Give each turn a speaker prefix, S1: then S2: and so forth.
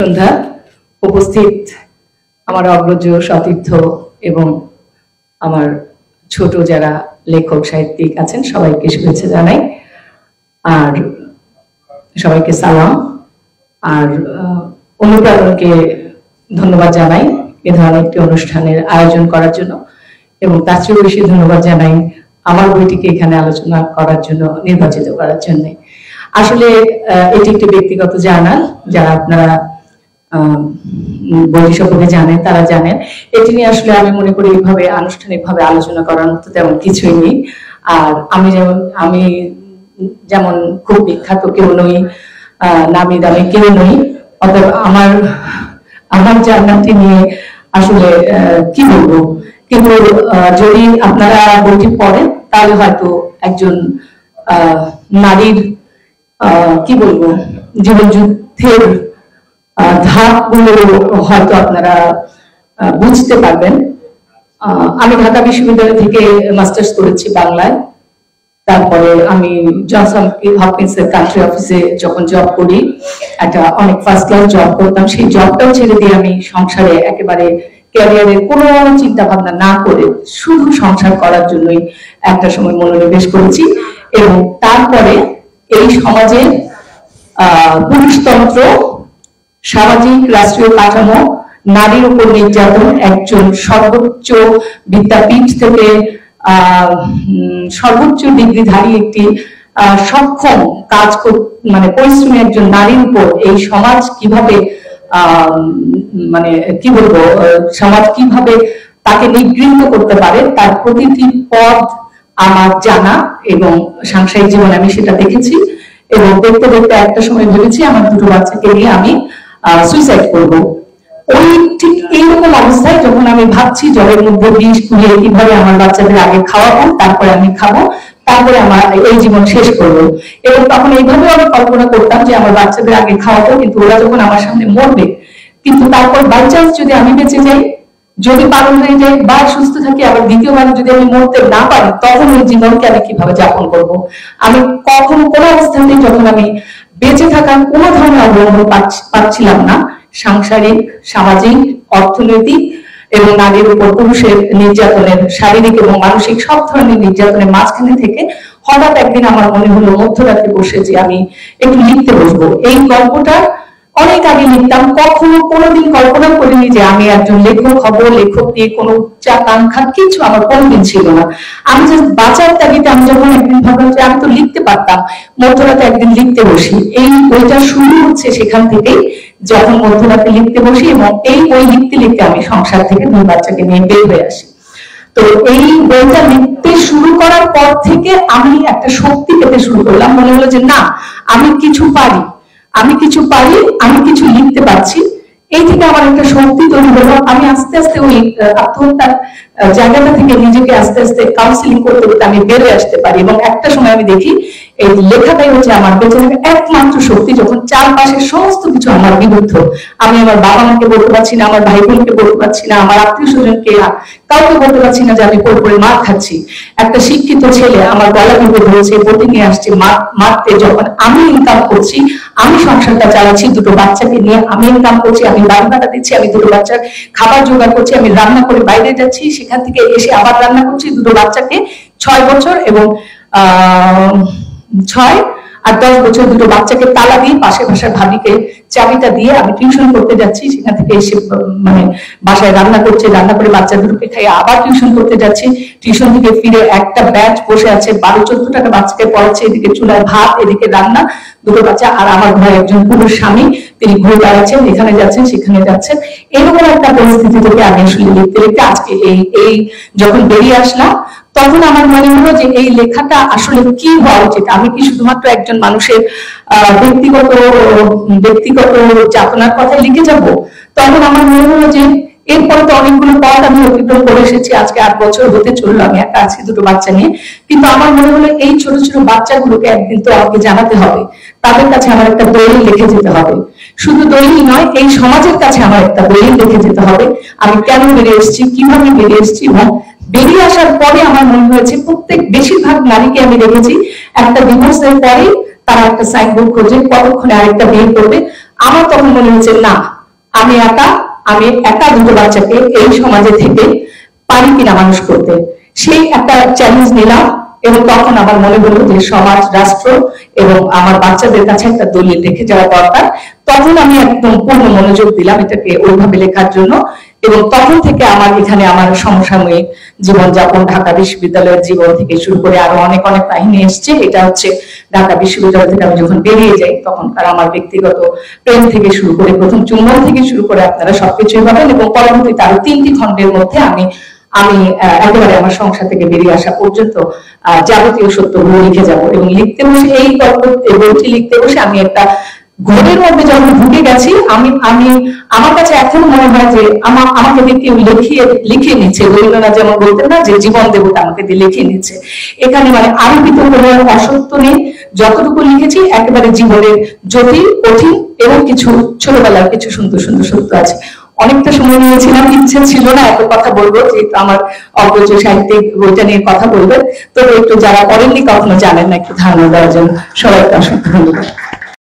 S1: সন্ধ্যা উপস্থিত আমার অগ্রজ সতীর্থ এবং আমার ছোট যারা লেখক সাহিত্যিক আছেন সবাইকে শুভেচ্ছা জানাই আর সবাইকে সালাম আর অনুপ্রেরণাকে ধন্যবাদ জানাই এই ধরনের একটি অনুষ্ঠানের আয়োজন করার জন্য এবং তার চেয়েও বেশি ধন্যবাদ জানাই আমার বইটিকে এখানে আলোচনা করার জন্য নির্বাচিত করার জন্য। আসলে এটি একটি ব্যক্তিগত জার্নাল, যারা আপনারা বই সম্পর্কে জানেন তারা জানেন। এটি নিয়ে আসলে আমি মনে করি এইভাবে আনুষ্ঠানিকভাবে আলোচনা করার মতো তেমন কিছুই নেই। আর আমি যেমন খুব বিখ্যাত কেউ নই, নামি দামি কেউ নই, অতএব আমার জার্নালটি নিয়ে আসলে কি বলবো, কিন্তু যদি আপনারা বইটি পড়েন তাহলে হয়তো একজন নারীর কি বলবো জীবন যুদ্ধের ধাপগুলো হয়তো আপনারা বুঝতে পারবেন। আমি ঢাকা বিশ্ববিদ্যালয় থেকে মাস্টার্স করেছি বাংলায়, তারপরে আমি জনসন হপকিন্সের কান্ট্রি অফিসে যখন জব করি, একটা অনেক ফার্স্ট ক্লাস জব করতাম, সেই জবটাও ছেড়ে দিয়ে আমি সংসারে একেবারে ক্যারিয়ারের কোনো চিন্তা ভাবনা না করে শুধু সংসার করার জন্যই একটা সময় মনোনিবেশ করেছি। এবং তারপরে এই সমাজে পুরুষতন্ত্র, সামাজিক রাষ্ট্রীয় কাঠামো, নারীর উপর নির্যাতন, একজন সর্বোচ্চ বিদ্যাপীঠ থেকে সর্বোচ্চ ডিগ্রিধারী একটি সক্ষম কাজ মানে পরিশ্রমী একজন নারীর উপর এই সমাজ কিভাবে মানে কি বলবো সমাজ কিভাবে তাকে নিগৃহীত করতে পারে তার প্রতিটি পদ আমার জানা এবং সাংসারিক জীবনে আমি সেটা দেখেছি। এবং দেখতে দেখতে একটা সময় ভেবেছি আমার দুটো বাচ্চাকে নিয়ে আমি সুইসাইড করব। ওই ঠিক এইরকম অবস্থায় যখন আমি ভাবছি জলের মধ্যে বিষ খুঁড়িয়ে কিভাবে আমার বাচ্চাদের আগে খাওয়াবো, তারপরে আমি খাবো, তারপরে আমার এই জীবন শেষ করবো। এবং তখন এইভাবে আমি কল্পনা করতাম যে আমার বাচ্চাদের আগে খাওয়াবো, কিন্তু ওরা যখন আমার সামনে মরবে, কিন্তু তারপর বাই চান্স যদি আমি বেঁচে যাই, যদি পালন হয়ে যায় বা সুস্থ থাকি, আবার দ্বিতীয়বার যদি আমি মরতে না পারি, তখন ওই জীবনকে আমি কিভাবে যাপন করব। আমি কখনো কোনো অবস্থাতেই যখন আমি বেঁচে থাকার কোনো ধরনের অবলম্বন পাচ্ছিলাম না, সাংসারিক, সামাজিক, অর্থনৈতিক এবং নারীর উপর পুরুষের নির্যাতনের, শারীরিক এবং মানসিক সব ধরনের নির্যাতনের মাঝখানে থেকে হঠাৎ একদিন আমার মনে হলো মধ্যরাতে বসে যে আমি একটু লিখতে বসবো। এই গল্পটা অনেক আগে লিখতাম, কখনো কোনোদিন কল্পনা করিনি যে আমি একজন লেখক হব। লেখক দিয়ে কোনো উচ্চাকাঙ্ক্ষা কিছু আমার কোনোদিন ছিল না। আমি জাস্ট বাঁচার তাগিদে আমি যখন একদিন ভাবলাম যে আমি তো লিখতে পারতাম, মধ্যরাতে একদিন লিখতে বসি। এই বইটা শুরু হচ্ছে সেখান থেকেই, যখন মধ্যরাতে লিখতে বসি এবং এই বই লিখতে লিখতে আমি সংসার থেকে দুই বাচ্চাকে নিয়ে বের হয়ে আসি। তো এই বইটা লিখতে শুরু করার পর থেকে আমি একটা শক্তি পেতে শুরু করলাম। মনে হলো যে না, আমি কিছু পারি, আমি কিছু লিখতে পারছি। এই থেকে আমার একটা শক্তি তৈরি হলো। আমি আস্তে আস্তে ওই আত্মহত্যার জায়গাটা থেকে নিজেকে আস্তে আস্তে কাউন্সিলিং করতে করতে আমি বেরিয়ে আসতে পারি। এবং একটা সময় আমি দেখি এই লেখাটাই হচ্ছে আমার বেঁচে থাকার একমাত্র শক্তি, যখন চারপাশের সমস্ত কিছু আমার বিরুদ্ধ। আমি আমার বাবা মাকে বলতে পারছি না, আমার ভাই বোনকে বলতে পারছি না, আমার আত্মীয় স্বজনকে কাউকে বলতে পারছি না যে আমি পড়ে পড়ে মার খাচ্ছি। একটা শিক্ষিত ছেলে আমার গলা টিপে ধরেছে, বোটিং এ আসছে মারতে, যখন আমি ইনকাম করছি, আমি সংসারটা চালাচ্ছি, দুটো বাচ্চাকে নিয়ে আমি ইনকাম করছি, আমি বাড়ি ভাড়া দিচ্ছি, আমি দুটো বাচ্চার খাবার জোগাড় করছি, আমি রান্না করে বাইরে যাচ্ছি, সেখান থেকে এসে আবার রান্না করছি, দুটো বাচ্চাকে 6 বছর এবং 6 আর 10 বছর দুটো বাচ্চাকে তালা দিয়ে পাশে বাসার ভাবিকে চাবিটা দিয়ে আমি টিউশন করতে যাচ্ছি। সেখান থেকে এসে মানে বাসায় রান্না করছে, রান্না করে বাচ্চা দুটোকে খাইয়ে আবার টিউশন করতে যাচ্ছি। টিউশন থেকে ফিরে একটা ব্যাচ বসে আছে, 12-14 টাকা বাচ্চাকে পড়াচ্ছে, এদিকে চুলায় ভাত, এদিকে রান্না, দুটো বাচ্চা। আর আমার ঘরে একজন পুরুষ স্বামী, তিনি ঘুরে বেড়াচ্ছেন, এখানে যাচ্ছেন সেখানে যাচ্ছেন। এরকম একটা পরিস্থিতি থেকে আমি আসলে লিখতে লিখতে আজকে এই যখন বেরিয়ে আসলাম, তখন আমার মনে হলো যে এই লেখাটা আসলে কি হওয়া উচিত। আমি কি শুধুমাত্র একজন মানুষের ব্যক্তিগত যাতনার কথা লিখে যাব? তখন আমার মনে হলো যে এরপরে তো অনেকগুলো পথ আমি অতিক্রম করে এসেছি, আজকে 8 বছর হতে চললো, আমি একা আছি দুটো বাচ্চা নিয়ে। কিন্তু আমার মনে হলো এই ছোট ছোট বাচ্চাগুলোকে একদিন তো আমাকে জানাতে হবে, তাদের কাছে আমার একটা দলিল লিখে যেতে হবে। শুধু দলিল নয়, এই সমাজের কাছে আমার একটা দলিল লিখে যেতে হবে, আমি কেন বেরিয়ে এসেছি, কিভাবে বেরিয়ে এসেছি। এবং বেরিয়ে আসার পরে আমার মনে হয়েছে বেশিরভাগ নারীকে আমি দেখেছি একটা ডিভোর্সের পরে তারা একটা সাইনবোর্ড খোঁজে, কতক্ষণে আরেকটা বিয়ে করবে। আমার তখন মনে হচ্ছে না, আমি একা দুটো বাচ্চাকে এই সমাজে থেকে পারি কিনা মানুষ করতে, সেই একটা চ্যালেঞ্জ নিলাম। এবং তখন আমার মনে হলো যে সমাজ, রাষ্ট্র এবং আমার বাচ্চাদের কাছে একটা দলিল রেখে যাওয়া দরকার। তখন আমি একদম পূর্ণ মনোযোগ দিলাম এটাকে ওইভাবে লেখার জন্য। এবং তখন থেকে আমার এখানে আমার সমসাময়িক জীবনযাপন, ঢাকা বিশ্ববিদ্যালয়ের জীবন থেকে শুরু করে আরো অনেক অনেক কাহিনী এসছে। এটা হচ্ছে ঢাকা বিশ্ববিদ্যালয় থেকে আমি যখন বেরিয়ে যাই তখনকার আমার ব্যক্তিগত প্রেম থেকে শুরু করে, প্রথম চুম্বন থেকে শুরু করে আপনারা সবকিছুই পাবেন। এবং পরবর্তীতে আরো 3টি খণ্ডের মধ্যে আমি একেবারে আমার সংসার থেকে বেরিয়ে আসা পর্যন্ত যাবতীয় সত্যগুলো লিখে যাব। এবং লিখতে বসে এই বইটি লিখতে বসে আমি একটা ঘরের মধ্যে যখন ঢুকে গেছি, আমার কাছে এখন মনে হয় যে আমাকে দেখে লিখে নিচ্ছে। রবীন্দ্রনাথ যেমন বলতেন না যে জীবন দেবতা আমাকে দিয়ে লিখে নিচ্ছে। এখানে মানে আরোপিত কোনো অসত্য নেই, যতটুকু লিখেছি একেবারে জীবনের জটিল, কঠিন এবং কিছু ছোটবেলার কিছু সুন্দর সুন্দর সত্য আছে। অনেকটা সময় নিয়েছিলাম, ইচ্ছে ছিল না এত কথা বলবো, যেহেতু আমার অগ্রজ সাহিত্যিক বইটা নিয়ে কথা বলবেন। তবে একটু যারা পড়েননি, কখনো জানেন না, একটু ধারণা দেওয়ার জন্য সবাইকে অসংখ্য ধন্যবাদ।